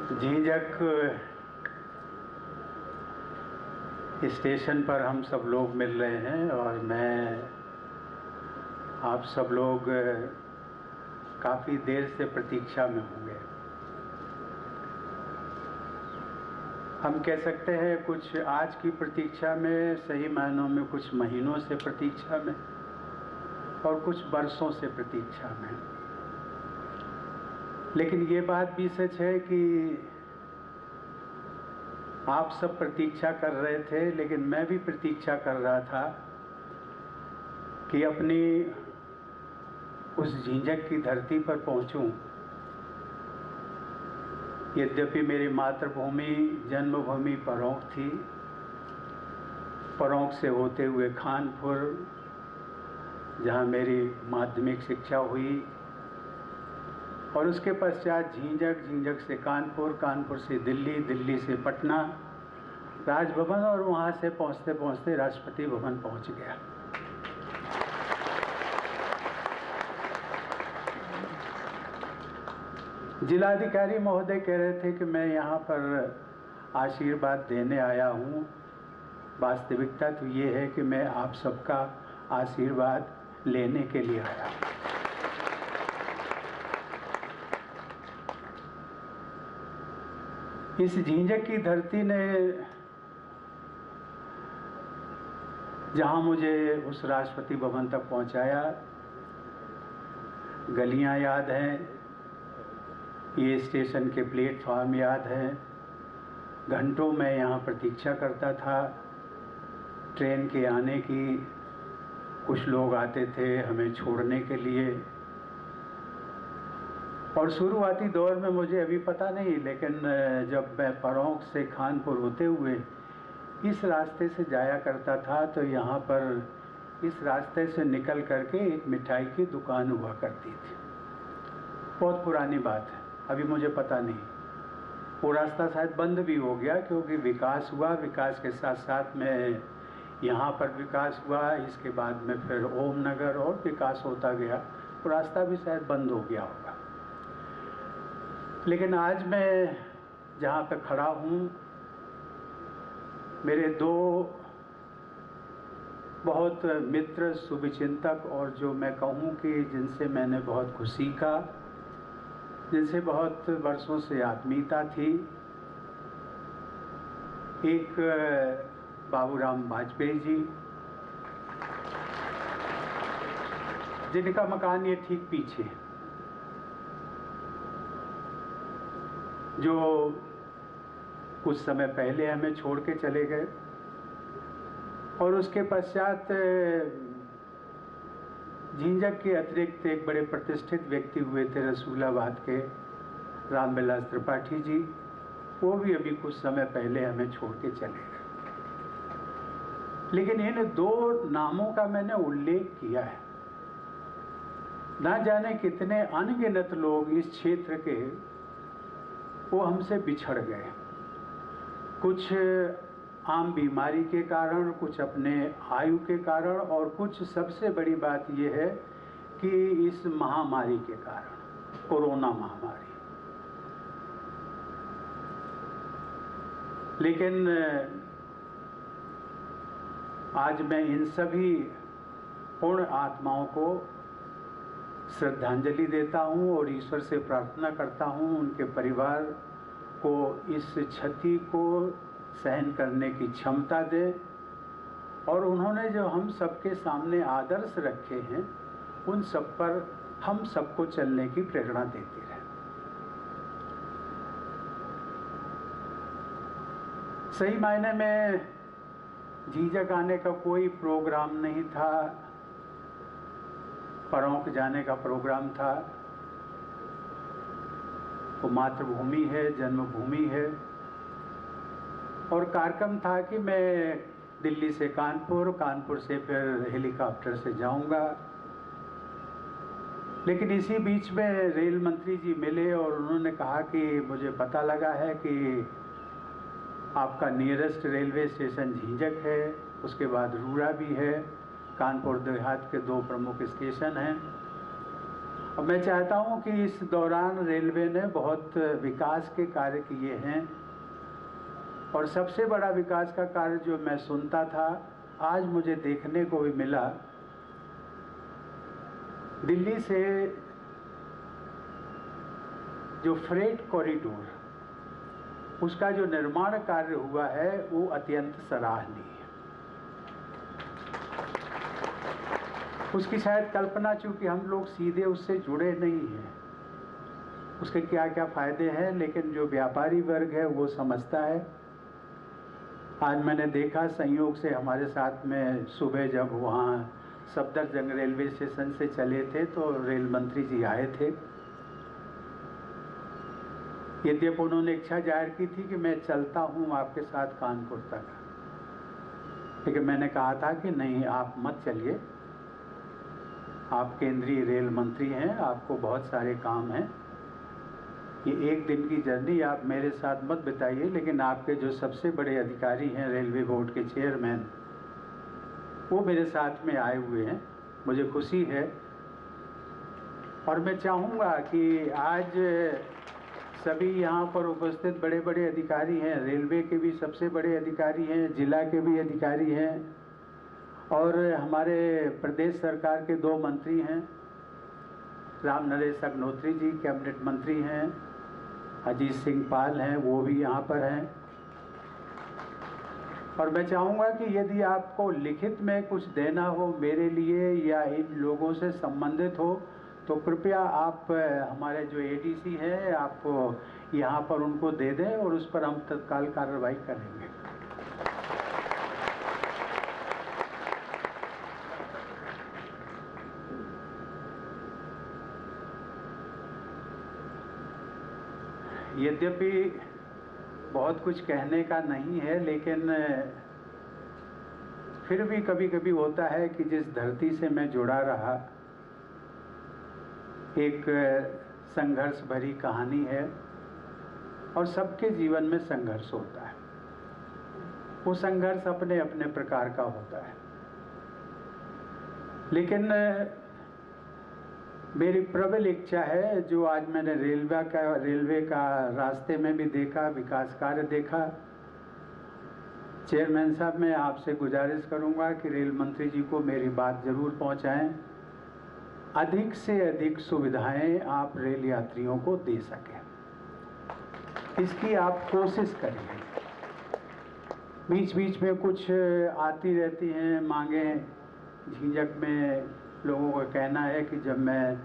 Jhinjhak station पर हम सब लोग मिल रहे हैं और मैं आप सब लोग काफ़ी देर से प्रतीक्षा में होंगे। हम कह सकते हैं कुछ आज की प्रतीक्षा में, सही मायनों में कुछ महीनों से प्रतीक्षा में और कुछ बरसों से प्रतीक्षा में। लेकिन ये बात भी सच है कि आप सब प्रतीक्षा कर रहे थे, लेकिन मैं भी प्रतीक्षा कर रहा था कि अपनी उस झींझक की धरती पर पहुंचूं। यद्यपि मेरी मातृभूमि जन्मभूमि परौंक थी, परौंक से होते हुए खानपुर, जहां मेरी माध्यमिक शिक्षा हुई, और उसके पश्चात झींझक, झींझक से कानपुर, कानपुर से दिल्ली, दिल्ली से पटना राजभवन, और वहाँ से पहुँचते पहुँचते राष्ट्रपति भवन पहुँच गया। जिलाधिकारी महोदय कह रहे थे कि मैं यहाँ पर आशीर्वाद देने आया हूँ। वास्तविकता तो ये है कि मैं आप सबका आशीर्वाद लेने के लिए आया हूँ। इस झींझक की धरती ने जहाँ मुझे उस राष्ट्रपति भवन तक पहुँचाया, गलियाँ याद हैं, ये स्टेशन के प्लेटफार्म याद हैं। घंटों मैं यहाँ प्रतीक्षा करता था ट्रेन के आने की। कुछ लोग आते थे हमें छोड़ने के लिए, और शुरुआती दौर में मुझे अभी पता नहीं, लेकिन जब मैं परौंक से खानपुर होते हुए इस रास्ते से जाया करता था तो यहाँ पर इस रास्ते से निकल करके एक मिठाई की दुकान हुआ करती थी। बहुत पुरानी बात है, अभी मुझे पता नहीं। वो रास्ता शायद बंद भी हो गया क्योंकि विकास हुआ। विकास के साथ साथ में यहाँ पर विकास हुआ, इसके बाद में फिर ओम नगर और विकास होता गया। वो रास्ता भी शायद बंद हो गया होगा। लेकिन आज मैं जहाँ पे खड़ा हूँ, मेरे दो बहुत मित्र, शुभचिंतक, और जो मैं कहूँ कि जिनसे मैंने बहुत कुछ सीखा, जिनसे बहुत वर्षों से आत्मीयता थी। एक बाबूराम वाजपेयी जी, जिनका मकान ये ठीक पीछे है, जो कुछ समय पहले हमें छोड़ के चले गए, और उसके पश्चात झींझक के अतिरिक्त एक बड़े प्रतिष्ठित व्यक्ति हुए थे रसूलाबाद के, रामविलास त्रिपाठी जी। वो भी अभी कुछ समय पहले हमें छोड़ के चले गए। लेकिन इन दो नामों का मैंने उल्लेख किया है। ना जाने कितने अनगिनत लोग इस क्षेत्र के वो हमसे बिछड़ गए, कुछ आम बीमारी के कारण, कुछ अपने आयु के कारण, और कुछ सबसे बड़ी बात यह है कि इस महामारी के कारण, कोरोना महामारी। लेकिन आज मैं इन सभी पूर्ण आत्माओं को श्रद्धांजलि देता हूं और ईश्वर से प्रार्थना करता हूं उनके परिवार को इस क्षति को सहन करने की क्षमता दे, और उन्होंने जो हम सबके सामने आदर्श रखे हैं उन सब पर हम सबको चलने की प्रेरणा देती रहे। सही मायने में झींझक आने का कोई प्रोग्राम नहीं था, परौंक जाने का प्रोग्राम था। वो मातृभूमि है, जन्मभूमि है, और कार्यक्रम था कि मैं दिल्ली से कानपुर, कानपुर से फिर हेलीकॉप्टर से जाऊंगा। लेकिन इसी बीच में रेल मंत्री जी मिले और उन्होंने कहा कि मुझे पता लगा है कि आपका नियरेस्ट रेलवे स्टेशन झींझक है, उसके बाद रूरा भी है, कानपुर देहात के दो प्रमुख स्टेशन हैं। अब मैं चाहता हूं कि इस दौरान रेलवे ने बहुत विकास के कार्य किए हैं, और सबसे बड़ा विकास का कार्य जो मैं सुनता था आज मुझे देखने को भी मिला। दिल्ली से जो फ्रेट कॉरिडोर, उसका जो निर्माण कार्य हुआ है वो अत्यंत सराहनीय है। उसकी शायद कल्पना, चूंकि हम लोग सीधे उससे जुड़े नहीं हैं, उसके क्या क्या फायदे हैं, लेकिन जो व्यापारी वर्ग है वो समझता है। आज मैंने देखा संयोग से हमारे साथ में सुबह जब वहाँ सफदरजंग रेलवे स्टेशन से चले थे तो रेल मंत्री जी आए थे। यद्यपि उन्होंने इच्छा जाहिर की थी कि मैं चलता हूँ आपके साथ कानपुर तक, लेकिन मैंने कहा था कि नहीं, आप मत चलिए, आप केंद्रीय रेल मंत्री हैं, आपको बहुत सारे काम हैं, ये एक दिन की जर्नी आप मेरे साथ मत बिताइए। लेकिन आपके जो सबसे बड़े अधिकारी हैं, रेलवे बोर्ड के चेयरमैन, वो मेरे साथ में आए हुए हैं, मुझे खुशी है। और मैं चाहूँगा कि आज सभी यहाँ पर उपस्थित बड़े बड़े अधिकारी हैं, रेलवे के भी सबसे बड़े अधिकारी हैं, जिला के भी अधिकारी हैं, और हमारे प्रदेश सरकार के 2 मंत्री हैं, राम नरेश अग्नोत्री जी कैबिनेट मंत्री हैं, अजीत सिंह पाल हैं, वो भी यहाँ पर हैं। और मैं चाहूँगा कि यदि आपको लिखित में कुछ देना हो मेरे लिए या इन लोगों से संबंधित हो, तो कृपया आप हमारे जो एडीसी हैं आप यहाँ पर उनको दे दें और उस पर हम तत्काल कार्रवाई करेंगे। यद्यपि बहुत कुछ कहने का नहीं है, लेकिन फिर भी कभी कभी होता है कि जिस धरती से मैं जुड़ा रहा, एक संघर्ष भरी कहानी है, और सबके जीवन में संघर्ष होता है। वो संघर्ष अपने अपने प्रकार का होता है, लेकिन मेरी प्रबल इच्छा है, जो आज मैंने रेलवे का रास्ते में भी देखा, विकास कार्य देखा। चेयरमैन साहब, मैं आपसे गुजारिश करूंगा कि रेल मंत्री जी को मेरी बात जरूर पहुंचाएं, अधिक से अधिक सुविधाएं आप रेल यात्रियों को दे सकें, इसकी आप कोशिश करिए। बीच बीच में कुछ आती रहती हैं मांगें, झिझक में लोगों का कहना है कि जब मैं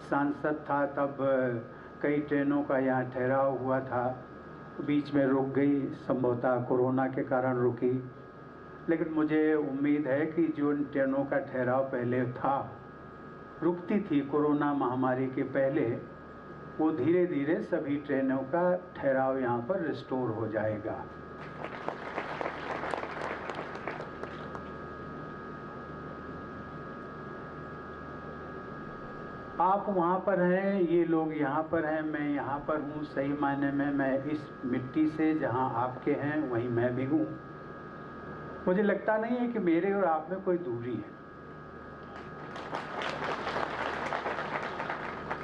सांसद था तब कई ट्रेनों का यहाँ ठहराव हुआ था, बीच में रुक गई, संभवतः कोरोना के कारण रुकी। लेकिन मुझे उम्मीद है कि जो ट्रेनों का ठहराव पहले था, रुकती थी कोरोना महामारी के पहले, वो धीरे धीरे सभी ट्रेनों का ठहराव यहाँ पर रिस्टोर हो जाएगा। आप वहाँ पर हैं, ये लोग यहाँ पर हैं, मैं यहाँ पर हूँ। सही मायने में मैं इस मिट्टी से, जहाँ आपके हैं वहीं मैं भी हूँ। मुझे लगता नहीं है कि मेरे और आप में कोई दूरी है।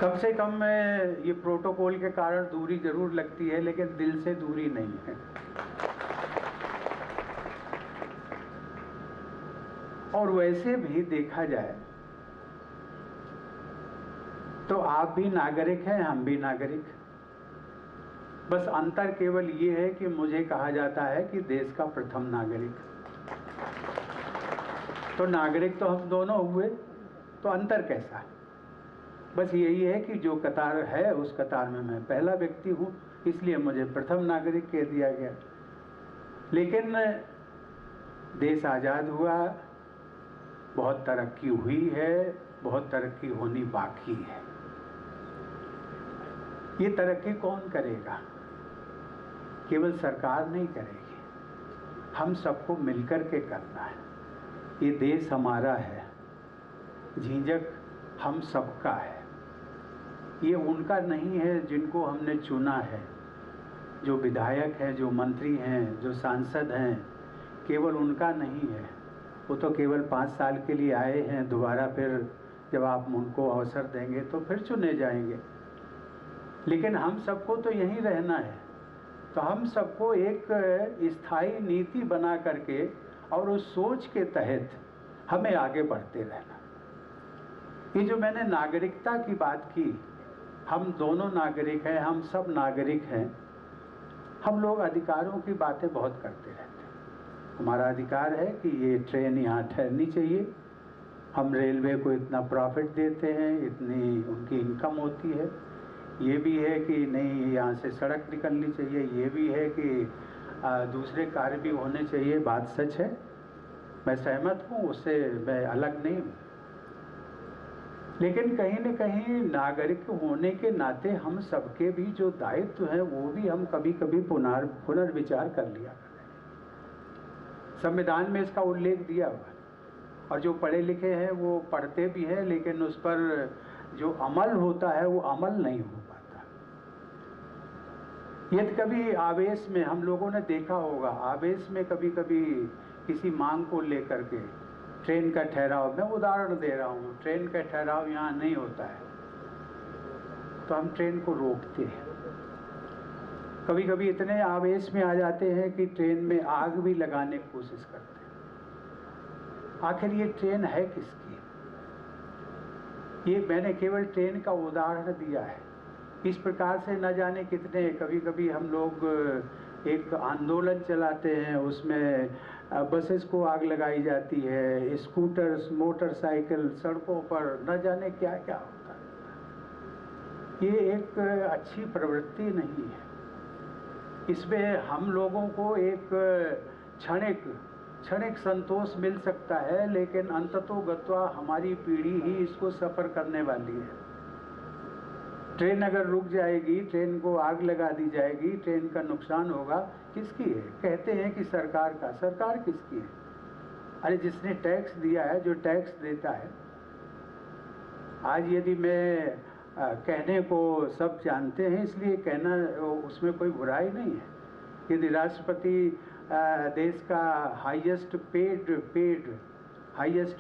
कम से कम में ये प्रोटोकॉल के कारण दूरी जरूर लगती है, लेकिन दिल से दूरी नहीं है। और वैसे भी देखा जाए तो आप भी नागरिक हैं, हम भी नागरिक। बस अंतर केवल ये है कि मुझे कहा जाता है कि देश का प्रथम नागरिक। तो नागरिक तो हम दोनों हुए, तो अंतर कैसा? बस यही है कि जो कतार है उस कतार में मैं पहला व्यक्ति हूँ, इसलिए मुझे प्रथम नागरिक कह दिया गया। लेकिन देश आज़ाद हुआ, बहुत तरक्की हुई है, बहुत तरक्की होनी बाकी है। ये तरक्की कौन करेगा? केवल सरकार नहीं करेगी, हम सबको मिलकर के करना है। ये देश हमारा है, झिझक हम सबका है, ये उनका नहीं है जिनको हमने चुना है। जो विधायक हैं, जो मंत्री हैं, जो सांसद हैं, केवल उनका नहीं है। वो तो केवल 5 साल के लिए आए हैं, दोबारा फिर जब आप उनको अवसर देंगे तो फिर चुने जाएंगे। लेकिन हम सबको तो यहीं रहना है, तो हम सबको एक स्थायी नीति बना करके और उस सोच के तहत हमें आगे बढ़ते रहना। ये जो मैंने नागरिकता की बात की, हम दोनों नागरिक हैं, हम सब नागरिक हैं। हम लोग अधिकारों की बातें बहुत करते रहते हैं। हमारा अधिकार है कि ये ट्रेन यहाँ ठहरनी चाहिए, हम रेलवे को इतना प्रॉफिट देते हैं, इतनी उनकी इनकम होती है। ये भी है कि नहीं यहाँ से सड़क निकलनी चाहिए, ये भी है कि दूसरे कार्य भी होने चाहिए। बात सच है, मैं सहमत हूँ, उससे मैं अलग नहीं हूँ। लेकिन कहीं न कहीं नागरिक होने के नाते हम सबके भी जो दायित्व हैं वो भी हम कभी कभी पुनर्विचार कर लिया करें। संविधान में इसका उल्लेख दिया हुआ है, और जो पढ़े लिखे हैं वो पढ़ते भी हैं, लेकिन उस पर जो अमल होता है वो अमल नहीं हो पाता। यदि कभी आवेश में, हम लोगों ने देखा होगा, आवेश में कभी कभी किसी मांग को लेकर के ट्रेन का ठहराव, मैं उदाहरण दे रहा हूँ, ट्रेन का ठहराव यहाँ नहीं होता है तो हम ट्रेन को रोकते हैं। कभी कभी इतने आवेश में आ जाते हैं कि ट्रेन में आग भी लगाने की कोशिश करते हैं। आखिर ये ट्रेन है किसकी? ये मैंने केवल ट्रेन का उदाहरण दिया है। इस प्रकार से न जाने कितने, कभी कभी हम लोग एक आंदोलन चलाते हैं, उसमें बसेस को आग लगाई जाती है, स्कूटर्स, मोटरसाइकिल, सड़कों पर न जाने क्या क्या होता है। ये एक अच्छी प्रवृत्ति नहीं है। इसमें हम लोगों को एक क्षणिक संतोष मिल सकता है, लेकिन अंततोगत्वा हमारी पीढ़ी ही इसको सफ़र करने वाली है। ट्रेन अगर रुक जाएगी, ट्रेन को आग लगा दी जाएगी, ट्रेन का नुकसान होगा, किसकी है? कहते हैं कि सरकार का। सरकार किसकी है? अरे जिसने टैक्स दिया है, जो टैक्स देता है। आज यदि मैं कहने को सब जानते हैं इसलिए कहना, उसमें कोई बुराई नहीं है। यदि राष्ट्रपति देश का हाईएस्ट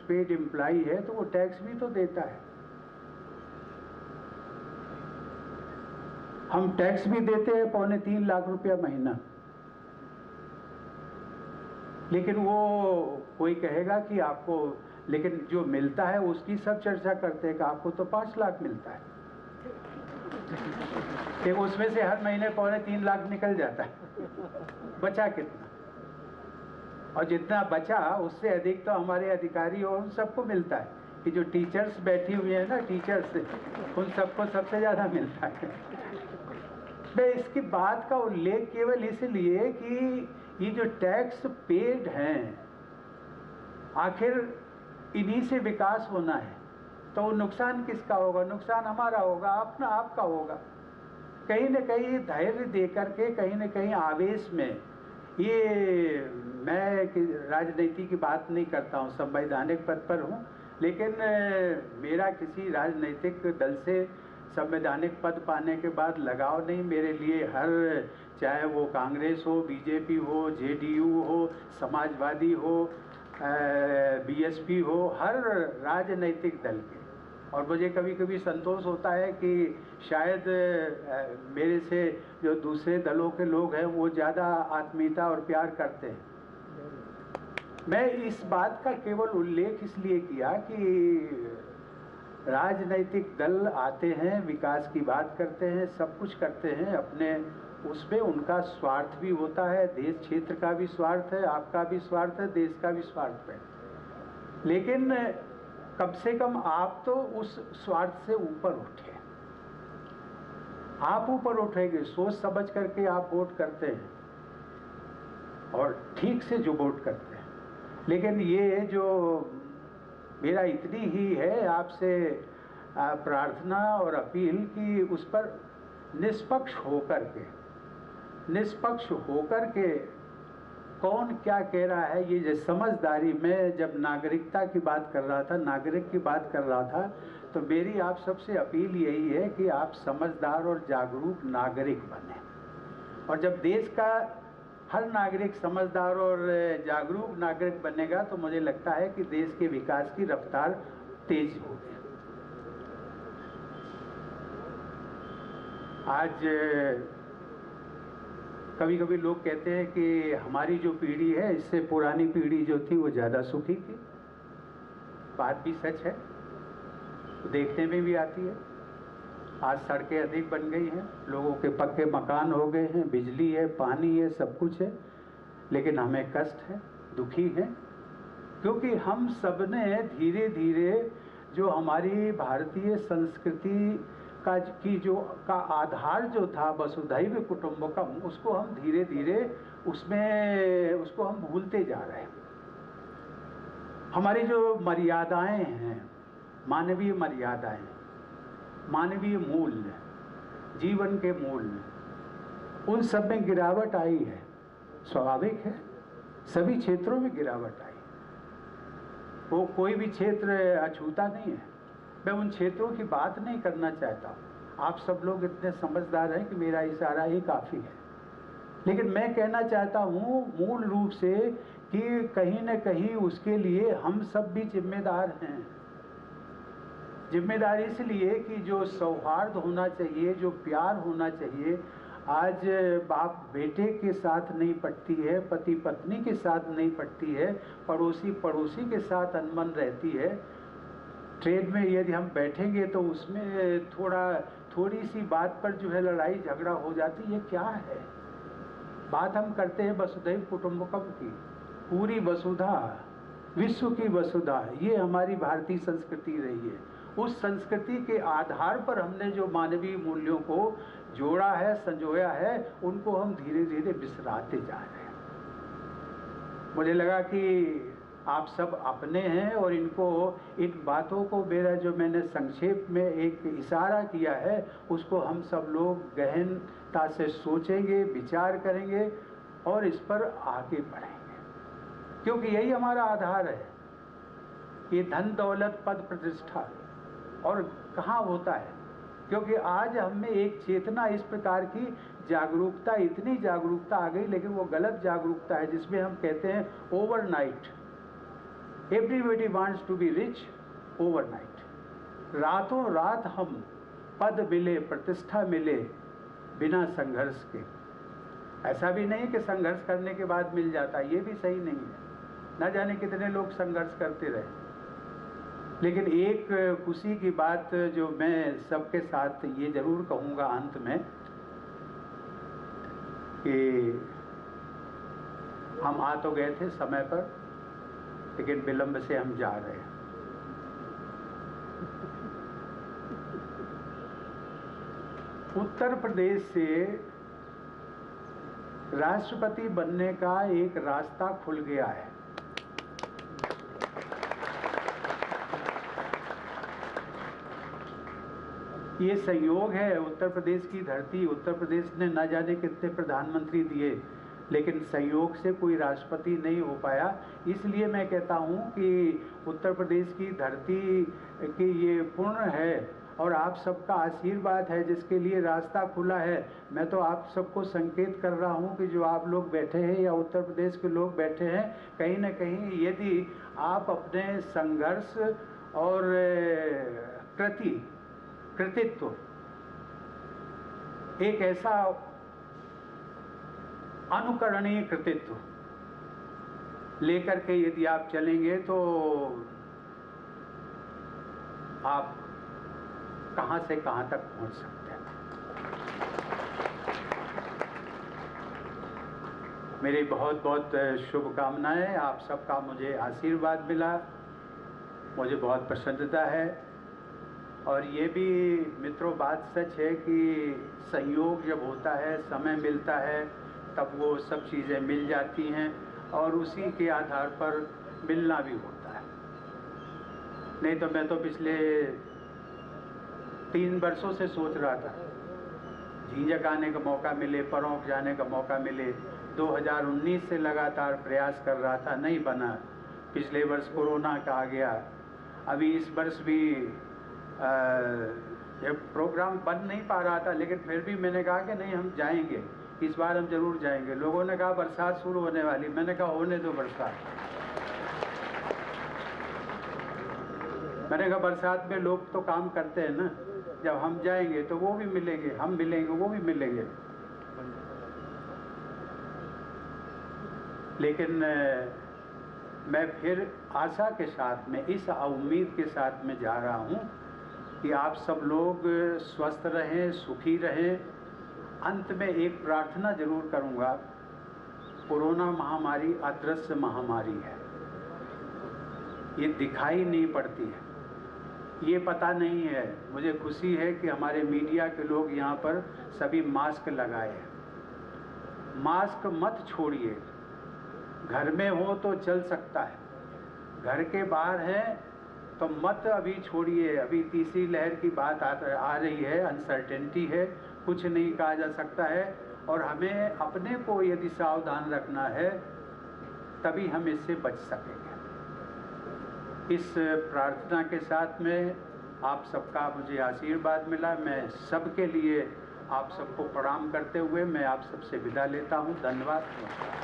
पेड एम्प्लॉई है तो वो टैक्स भी तो देता है। हम टैक्स भी देते हैं 2.25 लाख रुपया महीना, लेकिन वो कोई कहेगा कि आपको, लेकिन जो मिलता है उसकी सब चर्चा करते हैं कि आपको तो 5 लाख मिलता है, कि उसमें से हर महीने 2.25 लाख निकल जाता है। बचा कितना? और जितना बचा उससे अधिक तो हमारे अधिकारी और उन सबको मिलता है, कि जो टीचर्स बैठी हुई है ना, टीचर्स, उन सबको सबसे ज़्यादा मिलता है। मैं इसकी बात का उल्लेख केवल इसलिए कि ये जो टैक्स पेड हैं, आखिर इन्हीं से विकास होना है, तो नुकसान किसका होगा? नुकसान हमारा होगा, अपना आपका होगा। कहीं न कहीं धैर्य दे करके, कहीं न कहीं आवेश में, ये मैं राजनीति की बात नहीं करता हूँ, संवैधानिक पद पर हूँ, लेकिन मेरा किसी राजनीतिक दल से संवैधानिक पद पाने के बाद लगाव नहीं। मेरे लिए हर, चाहे वो कांग्रेस हो, बीजेपी हो, जेडीयू हो, समाजवादी हो, बीएसपी हो, हर राजनीतिक दल के, और मुझे कभी कभी संतोष होता है कि शायद मेरे से जो दूसरे दलों के लोग हैं वो ज़्यादा आत्मीयता और प्यार करते हैं। मैं इस बात का केवल उल्लेख इसलिए किया कि राजनीतिक दल आते हैं, विकास की बात करते हैं, सब कुछ करते हैं, अपने उसमें उनका स्वार्थ भी होता है, देश क्षेत्र का भी स्वार्थ है, आपका भी स्वार्थ है, देश का भी स्वार्थ है। लेकिन कम से कम आप तो उस स्वार्थ से ऊपर उठे। आप ऊपर उठेंगे, सोच समझ करके आप वोट करते हैं, और ठीक से जो वोट करते हैं। लेकिन ये जो मेरा इतनी ही है आपसे प्रार्थना और अपील कि उस पर निष्पक्ष होकर के कौन क्या कह रहा है, ये जो समझदारी, मैं जब नागरिकता की बात कर रहा था, नागरिक की बात कर रहा था, तो मेरी आप सबसे अपील यही है कि आप समझदार और जागरूक नागरिक बने। और जब देश का हर नागरिक समझदार और जागरूक नागरिक बनेगा तो मुझे लगता है कि देश के विकास की रफ्तार तेज होगी। आज कभी कभी लोग कहते हैं कि हमारी जो पीढ़ी है इससे पुरानी पीढ़ी जो थी वो ज़्यादा सुखी थी। बात भी सच है, देखने में भी आती है। आज सड़कें अधिक बन गई हैं, लोगों के पक्के मकान हो गए हैं, बिजली है, पानी है, सब कुछ है, लेकिन हमें कष्ट है, दुखी है, क्योंकि हम सब ने धीरे धीरे जो हमारी भारतीय संस्कृति का आधार जो था वसुधैव कुटुंबकम, उसको हम धीरे धीरे उसको हम भूलते जा रहे हैं। हमारी जो मर्यादाएं हैं, मानवीय मर्यादाएं, मानवीय मूल्य, जीवन के मूल्य, उन सब में गिरावट आई है। स्वाभाविक है, सभी क्षेत्रों में गिरावट आई। वो कोई भी क्षेत्र अछूता नहीं है। मैं उन क्षेत्रों की बात नहीं करना चाहता। आप सब लोग इतने समझदार हैं कि मेरा इशारा ही काफ़ी है। लेकिन मैं कहना चाहता हूँ मूल रूप से कि कहीं न कहीं उसके लिए हम सब भी जिम्मेदार हैं। जिम्मेदार इसलिए कि जो सौहार्द होना चाहिए, जो प्यार होना चाहिए, आज बाप बेटे के साथ नहीं पटती है, पति पत्नी के साथ नहीं पटती है, पड़ोसी पड़ोसी के साथ अनबन रहती है। ट्रेन में यदि हम बैठेंगे तो उसमें थोड़ी सी बात पर जो है लड़ाई झगड़ा हो जाती है। क्या है? बात हम करते हैं वसुधैव कुटुंबकम की, पूरी वसुधा, विश्व की वसुधा, ये हमारी भारतीय संस्कृति रही है। उस संस्कृति के आधार पर हमने जो मानवीय मूल्यों को जोड़ा है, संजोया है, उनको हम धीरे धीरे बिसराते जा रहे हैं। मुझे लगा कि आप सब अपने हैं और इन बातों को मेरा जो मैंने संक्षेप में एक इशारा किया है उसको हम सब लोग गहनता से सोचेंगे, विचार करेंगे और इस पर आगे बढ़ेंगे, क्योंकि यही हमारा आधार है। ये धन दौलत पद प्रतिष्ठा और कहाँ होता है, क्योंकि आज हम में एक चेतना इस प्रकार की जागरूकता, इतनी जागरूकता आ गई, लेकिन वो गलत जागरूकता है जिसमें हम कहते हैं overnight. Everybody wants to be rich overnight. रातों रात हम पद मिले, प्रतिष्ठा मिले बिना संघर्ष के। ऐसा भी नहीं कि संघर्ष करने के बाद मिल जाता, ये भी सही नहीं है। न जाने कितने लोग संघर्ष करते रहे। लेकिन एक खुशी की बात जो मैं सबके साथ ये जरूर कहूँगा अंत में कि हम आ तो गए थे समय पर, लेकिन विलंब से हम जा रहे हैं। उत्तर प्रदेश से राष्ट्रपति बनने का एक रास्ता खुल गया है। ये संयोग है, उत्तर प्रदेश की धरती, उत्तर प्रदेश ने न जाने कितने प्रधानमंत्री दिए, लेकिन संयोग से कोई राष्ट्रपति नहीं हो पाया। इसलिए मैं कहता हूँ कि उत्तर प्रदेश की धरती की ये पुण्य है और आप सबका आशीर्वाद है जिसके लिए रास्ता खुला है। मैं तो आप सबको संकेत कर रहा हूँ कि जो आप लोग बैठे हैं या उत्तर प्रदेश के लोग बैठे हैं, कहीं न कहीं यदि आप अपने संघर्ष और कृतित्व, एक ऐसा अनुकरणीय कृतित्व लेकर के यदि आप चलेंगे तो आप कहां से कहां तक पहुंच सकते हैं। मेरी बहुत बहुत शुभकामनाएं। आप सबका मुझे आशीर्वाद मिला, मुझे बहुत प्रसन्नता है। और ये भी मित्रों बात सच है कि संयोग जब होता है, समय मिलता है, तब वो सब चीज़ें मिल जाती हैं और उसी के आधार पर मिलना भी होता है। नहीं तो मैं तो पिछले 3 वर्षों से सोच रहा था झींझक आने का मौका मिले, परौंक जाने का मौका मिले। 2019 से लगातार प्रयास कर रहा था, नहीं बना। पिछले वर्ष कोरोना का आ गया, अभी इस वर्ष भी ये प्रोग्राम बन नहीं पा रहा था, लेकिन फिर भी मैंने कहा कि नहीं, हम जाएंगे, इस बार हम जरूर जाएंगे। लोगों ने कहा बरसात शुरू होने वाली, मैंने कहा होने दो बरसात। मैंने कहा बरसात में लोग तो काम करते हैं ना, जब हम जाएंगे तो वो भी मिलेंगे, हम मिलेंगे वो भी मिलेंगे। लेकिन मैं फिर आशा के साथ में, इस उम्मीद के साथ में जा रहा हूँ कि आप सब लोग स्वस्थ रहें, सुखी रहें। अंत में एक प्रार्थना जरूर करूँगा। कोरोना महामारी अदृश्य महामारी है, ये दिखाई नहीं पड़ती है, ये पता नहीं है। मुझे खुशी है कि हमारे मीडिया के लोग यहाँ पर सभी मास्क लगाए हैं। मास्क मत छोड़िए, घर में हो तो चल सकता है, घर के बाहर है तो मत अभी छोड़िए। अभी तीसरी लहर की बात आ रही है, अनसर्टेनिटी है, कुछ नहीं कहा जा सकता है, और हमें अपने को यदि सावधान रखना है तभी हम इससे बच सकेंगे। इस प्रार्थना के साथ में आप सबका मुझे आशीर्वाद मिला। मैं सबके लिए आप सबको प्रणाम करते हुए मैं आप सबसे विदा लेता हूँ। धन्यवाद, नमस्कार।